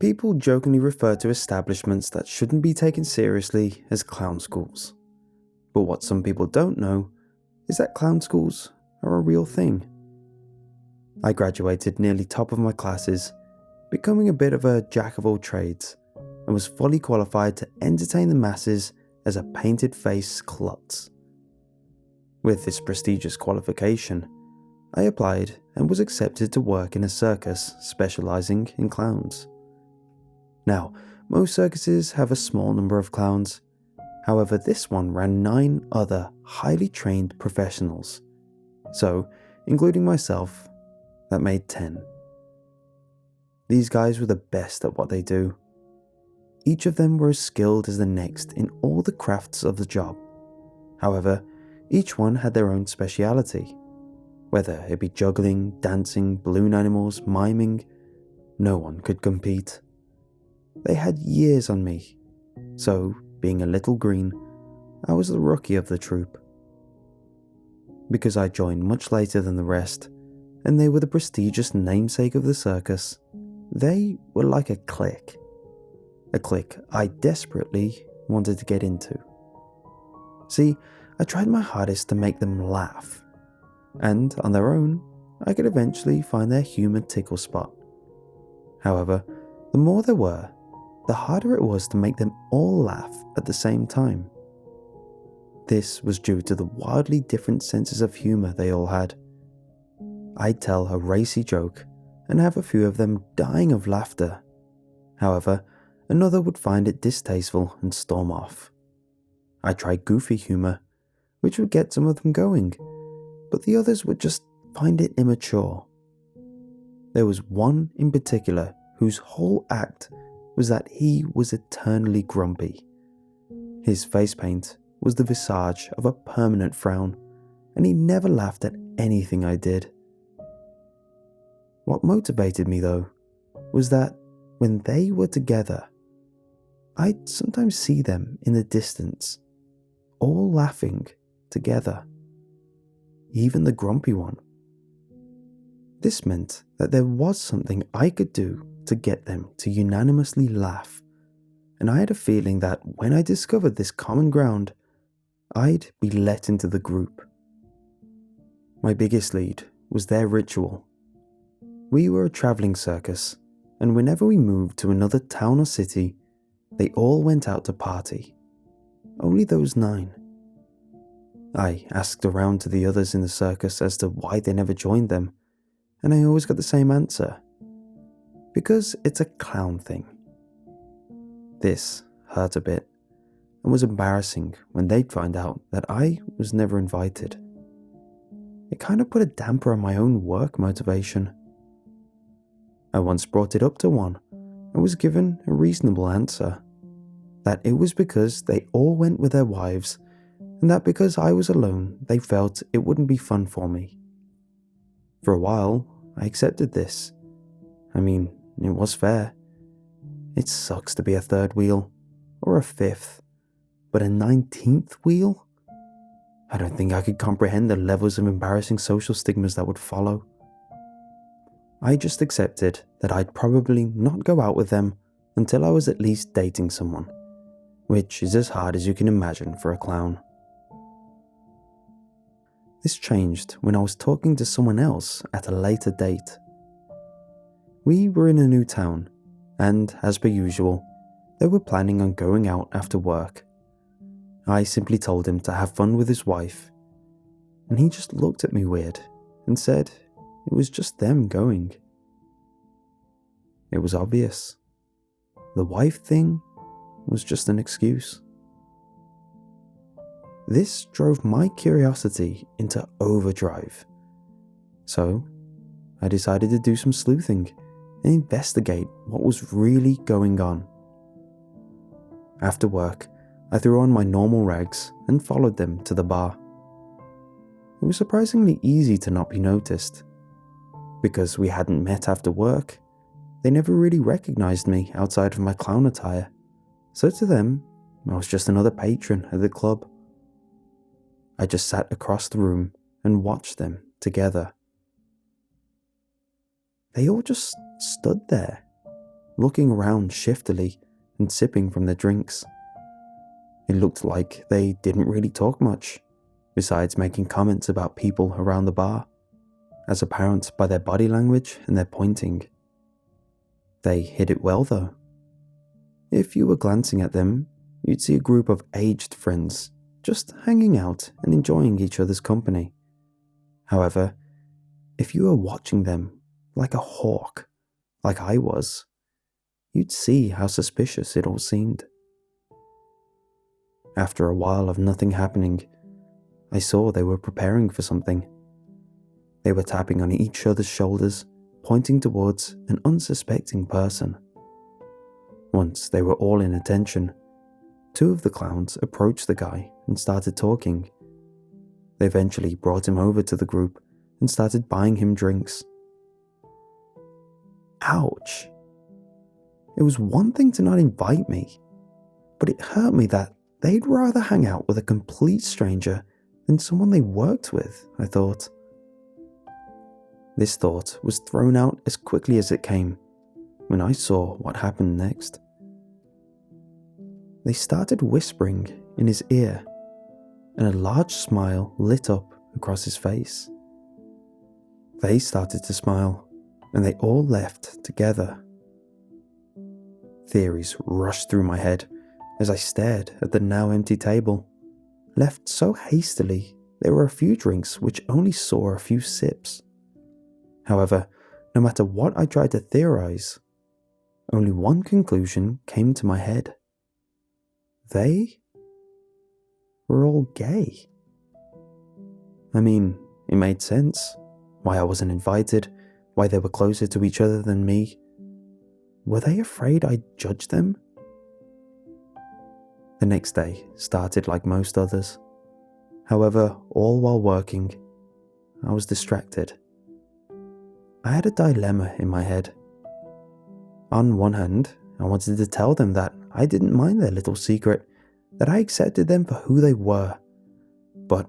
People jokingly refer to establishments that shouldn't be taken seriously as clown schools. But what some people don't know is that clown schools are a real thing. I graduated nearly top of my classes, becoming a bit of a jack of all trades, and was fully qualified to entertain the masses as a painted-face klutz. With this prestigious qualification, I applied and was accepted to work in a circus specializing in clowns. Now, most circuses have a small number of clowns. However, this one ran 9 other highly trained professionals. So, including myself, that made 10. These guys were the best at what they do. Each of them were as skilled as the next in all the crafts of the job. However, each one had their own speciality. Whether it be juggling, dancing, balloon animals, miming, no one could compete. They had years on me, so, being a little green, I was the rookie of the troupe. Because I joined much later than the rest, and they were the prestigious namesake of the circus, they were like a clique. A clique I desperately wanted to get into. See, I tried my hardest to make them laugh, and on their own, I could eventually find their humour tickle spot. However, the more there were, the harder it was to make them all laugh at the same time. This was due to the wildly different senses of humour they all had. I'd tell a racy joke and have a few of them dying of laughter. However, another would find it distasteful and storm off. I'd try goofy humour, which would get some of them going, but the others would just find it immature. There was one in particular whose whole act was that he was eternally grumpy. His face paint was the visage of a permanent frown, and he never laughed at anything I did. What motivated me, though, was that when they were together, I'd sometimes see them in the distance, all laughing together. Even the grumpy one. This meant that there was something I could do to get them to unanimously laugh, and I had a feeling that when I discovered this common ground, I'd be let into the group. My biggest lead was their ritual. We were a travelling circus, and whenever we moved to another town or city, they all went out to party. Only those 9. I asked around to the others in the circus as to why they never joined them, and I always got the same answer. Because it's a clown thing. This hurt a bit, and was embarrassing when they'd find out that I was never invited. It kind of put a damper on my own work motivation. I once brought it up to one, and was given a reasonable answer. That it was because they all went with their wives, and that because I was alone, they felt it wouldn't be fun for me. For a while, I accepted this. I mean, it was fair. It sucks to be a 3rd wheel, or a 5th, but a 19th wheel? I don't think I could comprehend the levels of embarrassing social stigmas that would follow. I just accepted that I'd probably not go out with them until I was at least dating someone, which is as hard as you can imagine for a clown. This changed when I was talking to someone else at a later date. We were in a new town, and as per usual, they were planning on going out after work. I simply told him to have fun with his wife, and he just looked at me weird and said it was just them going. It was obvious. The wife thing was just an excuse. This drove my curiosity into overdrive. So, I decided to do some sleuthing and investigate what was really going on. After work, I threw on my normal rags and followed them to the bar. It was surprisingly easy to not be noticed. Because we hadn't met after work, they never really recognized me outside of my clown attire, so to them, I was just another patron at the club. I just sat across the room and watched them together. They all just stood there, looking around shiftily and sipping from their drinks. It looked like they didn't really talk much, besides making comments about people around the bar, as apparent by their body language and their pointing. They hid it well though. If you were glancing at them, you'd see a group of aged friends just hanging out and enjoying each other's company. However, if you were watching them like a hawk, like I was, you'd see how suspicious it all seemed. After a while of nothing happening, I saw they were preparing for something. They were tapping on each other's shoulders, pointing towards an unsuspecting person. Once they were all in attention, two of the clowns approached the guy and started talking. They eventually brought him over to the group and started buying him drinks. Ouch! It was one thing to not invite me, but it hurt me that they'd rather hang out with a complete stranger than someone they worked with, I thought. This thought was thrown out as quickly as it came when I saw what happened next. They started whispering in his ear, and a large smile lit up across his face. They started to smile, and they all left together. Theories rushed through my head as I stared at the now empty table. Left so hastily, there were a few drinks which only saw a few sips. However, no matter what I tried to theorize, only one conclusion came to my head. They were all gay. I mean, it made sense. Why I wasn't invited, why they were closer to each other than me. Were they afraid I'd judge them? The next day started like most others. However, all while working, I was distracted. I had a dilemma in my head. On one hand, I wanted to tell them that I didn't mind their little secret, that I accepted them for who they were, but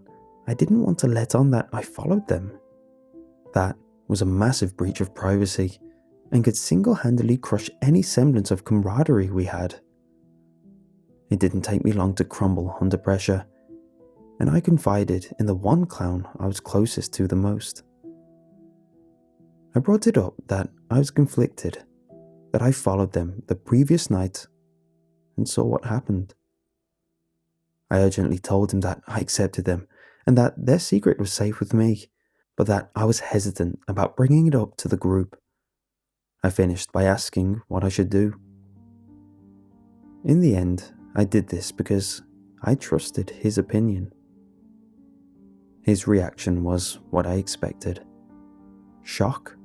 I didn't want to let on that I followed them. That was a massive breach of privacy and could single-handedly crush any semblance of camaraderie we had. It didn't take me long to crumble under pressure, and I confided in the one clown I was closest to the most. I brought it up that I was conflicted, that I followed them the previous night and saw what happened. I urgently told him that I accepted them and that their secret was safe with me, but that I was hesitant about bringing it up to the group. I finished by asking what I should do. In the end, I did this because I trusted his opinion. His reaction was what I expected: shock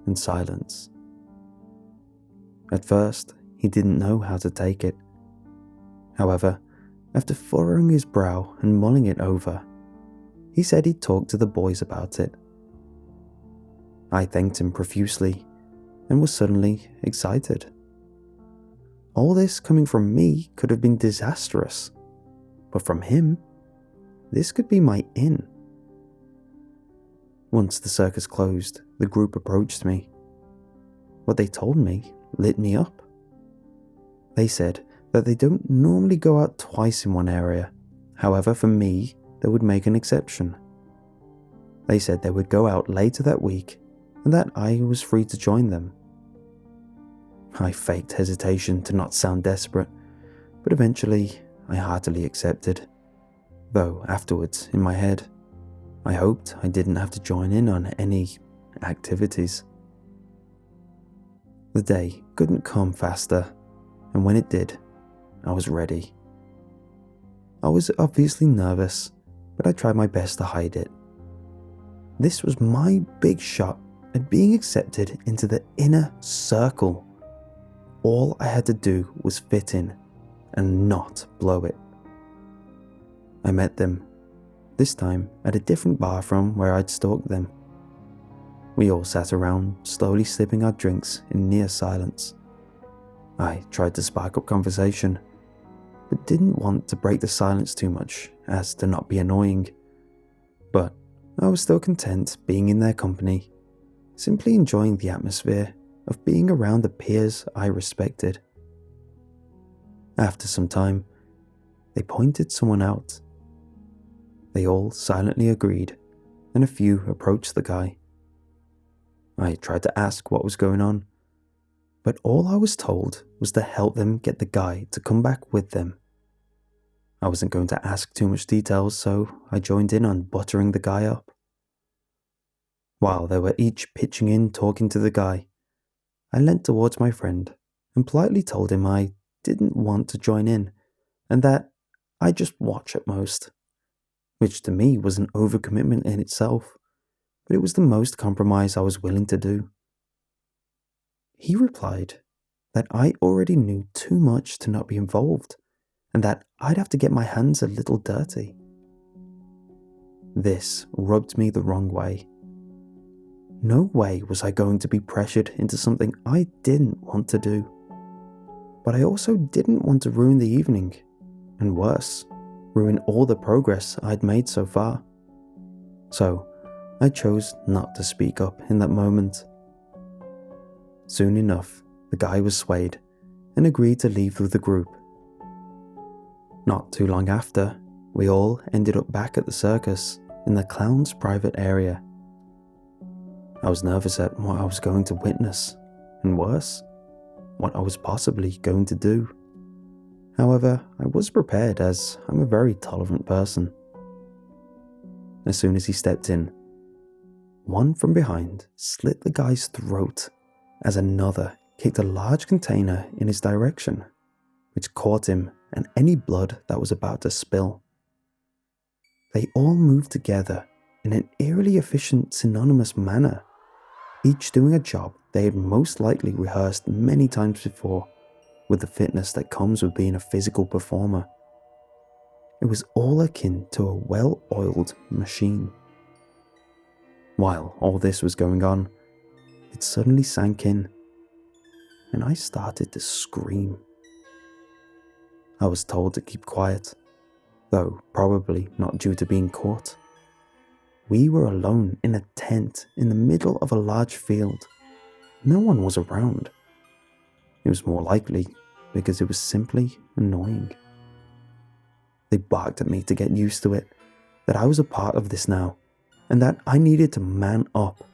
and silence. At first, he didn't know how to take it. However, after furrowing his brow and mulling it over, he said he'd talk to the boys about it. I thanked him profusely and was suddenly excited. All this coming from me could have been disastrous, but from him, this could be my in. Once the circus closed, the group approached me. What they told me lit me up. They said that they don't normally go out twice in one area. However, for me, they would make an exception. They said they would go out later that week and that I was free to join them. I faked hesitation to not sound desperate, but eventually I heartily accepted. Though afterwards, in my head, I hoped I didn't have to join in on any activities. The day couldn't come faster, and when it did, I was ready. I was obviously nervous, but I tried my best to hide it. This was my big shot at being accepted into the inner circle. All I had to do was fit in and not blow it. I met them, this time at a different bar from where I'd stalked them. We all sat around, slowly sipping our drinks in near silence. I tried to spark up conversation, but didn't want to break the silence too much as to not be annoying. But I was still content being in their company, simply enjoying the atmosphere of being around the peers I respected. After some time, they pointed someone out. They all silently agreed, and a few approached the guy. I tried to ask what was going on, but all I was told was to help them get the guy to come back with them. I wasn't going to ask too much details, so I joined in on buttering the guy up. While they were each pitching in talking to the guy, I leant towards my friend and politely told him I didn't want to join in and that I'd just watch at most, which to me was an overcommitment in itself, but it was the most compromise I was willing to do. He replied that I already knew too much to not be involved and that I'd have to get my hands a little dirty. This rubbed me the wrong way. No way was I going to be pressured into something I didn't want to do. But I also didn't want to ruin the evening, and worse, ruin all the progress I'd made so far. So, I chose not to speak up in that moment. Soon enough, the guy was swayed and agreed to leave with the group. Not too long after, we all ended up back at the circus in the clown's private area. I was nervous at what I was going to witness, and worse, what I was possibly going to do. However, I was prepared as I'm a very tolerant person. As soon as he stepped in, one from behind slit the guy's throat as another kicked a large container in his direction, which caught him and any blood that was about to spill. They all moved together in an eerily efficient, synonymous manner, each doing a job they had most likely rehearsed many times before, with the fitness that comes with being a physical performer. It was all akin to a well-oiled machine. While all this was going on, it suddenly sank in, and I started to scream. I was told to keep quiet, though probably not due to being caught. We were alone in a tent in the middle of a large field. No one was around. It was more likely because it was simply annoying. They barked at me to get used to it, that I was a part of this now, and that I needed to man up.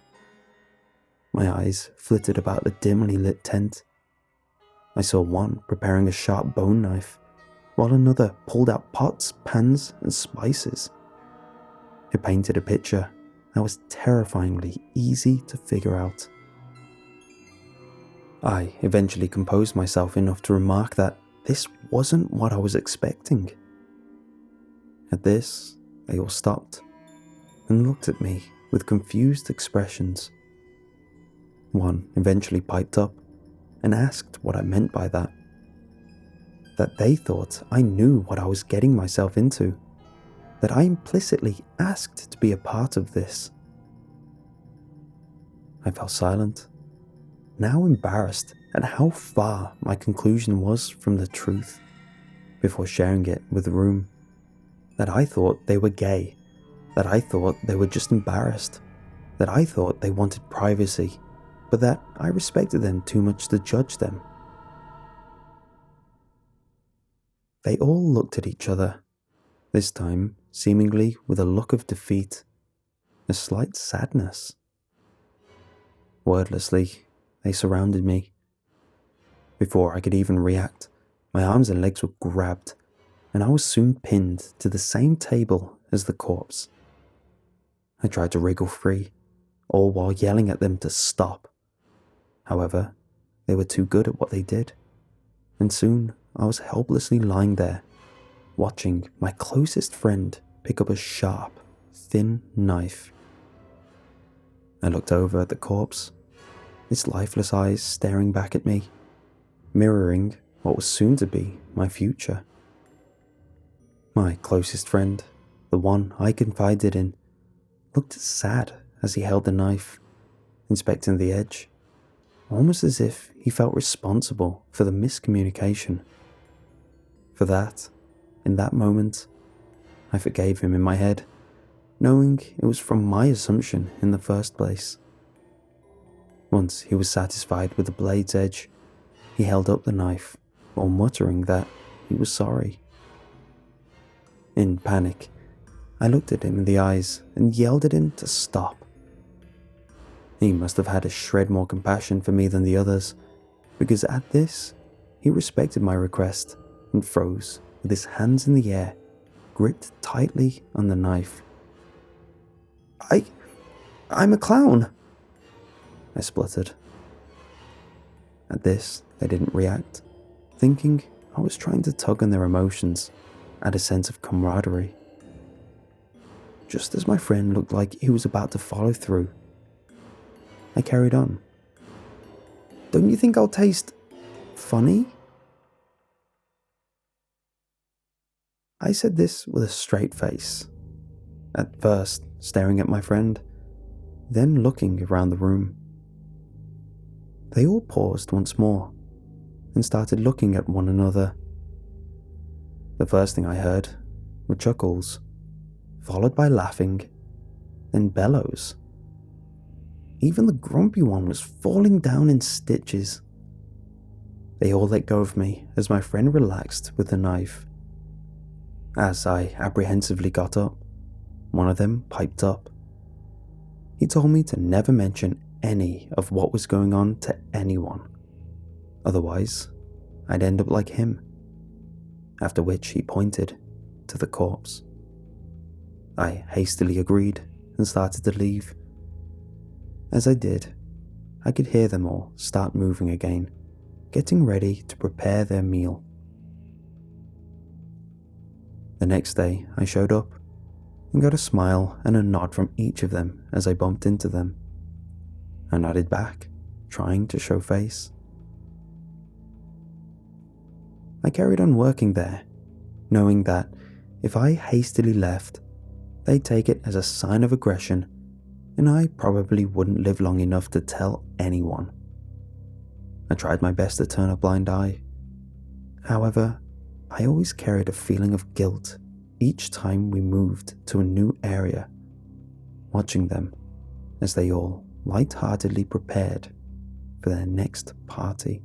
My eyes flitted about the dimly lit tent. I saw one preparing a sharp bone knife, while another pulled out pots, pans, and spices. It painted a picture that was terrifyingly easy to figure out. I eventually composed myself enough to remark that this wasn't what I was expecting. At this, they all stopped and looked at me with confused expressions. One eventually piped up and asked what I meant by that. That they thought I knew what I was getting myself into. That I implicitly asked to be a part of this. I fell silent, now embarrassed at how far my conclusion was from the truth, before sharing it with the room. That I thought they were gay, that I thought they were just embarrassed, that I thought they wanted privacy, but that I respected them too much to judge them. They all looked at each other, this time seemingly with a look of defeat, a slight sadness. Wordlessly, they surrounded me. Before I could even react, my arms and legs were grabbed, and I was soon pinned to the same table as the corpse. I tried to wriggle free, all while yelling at them to stop. However, they were too good at what they did, and soon I was helplessly lying there, watching my closest friend pick up a sharp, thin knife. I looked over at the corpse, its lifeless eyes staring back at me, mirroring what was soon to be my future. My closest friend, the one I confided in, looked sad as he held the knife, inspecting the edge, almost as if he felt responsible for the miscommunication. For that, in that moment, I forgave him in my head, knowing it was from my assumption in the first place. Once he was satisfied with the blade's edge, he held up the knife while muttering that he was sorry. In panic, I looked at him in the eyes and yelled at him to stop. He must have had a shred more compassion for me than the others, because at this, he respected my request and froze with his hands in the air, gripped tightly on the knife. I'm a clown, I spluttered. At this, they didn't react, thinking I was trying to tug on their emotions, add a sense of camaraderie. Just as my friend looked like he was about to follow through, I carried on. Don't you think I'll taste funny? I said this with a straight face, at first staring at my friend, then looking around the room. They all paused once more and started looking at one another. The first thing I heard were chuckles, followed by laughing, then bellows. Even the grumpy one was falling down in stitches. They all let go of me as my friend relaxed with the knife. As I apprehensively got up, one of them piped up. He told me to never mention any of what was going on to anyone. Otherwise, I'd end up like him. After which he pointed to the corpse. I hastily agreed and started to leave. As I did, I could hear them all start moving again, getting ready to prepare their meal. The next day, I showed up and got a smile and a nod from each of them as I bumped into them. I nodded back, trying to show face. I carried on working there, knowing that if I hastily left, they'd take it as a sign of aggression, and I probably wouldn't live long enough to tell anyone. I tried my best to turn a blind eye. However, I always carried a feeling of guilt each time we moved to a new area, watching them as they all light-heartedly prepared for their next party.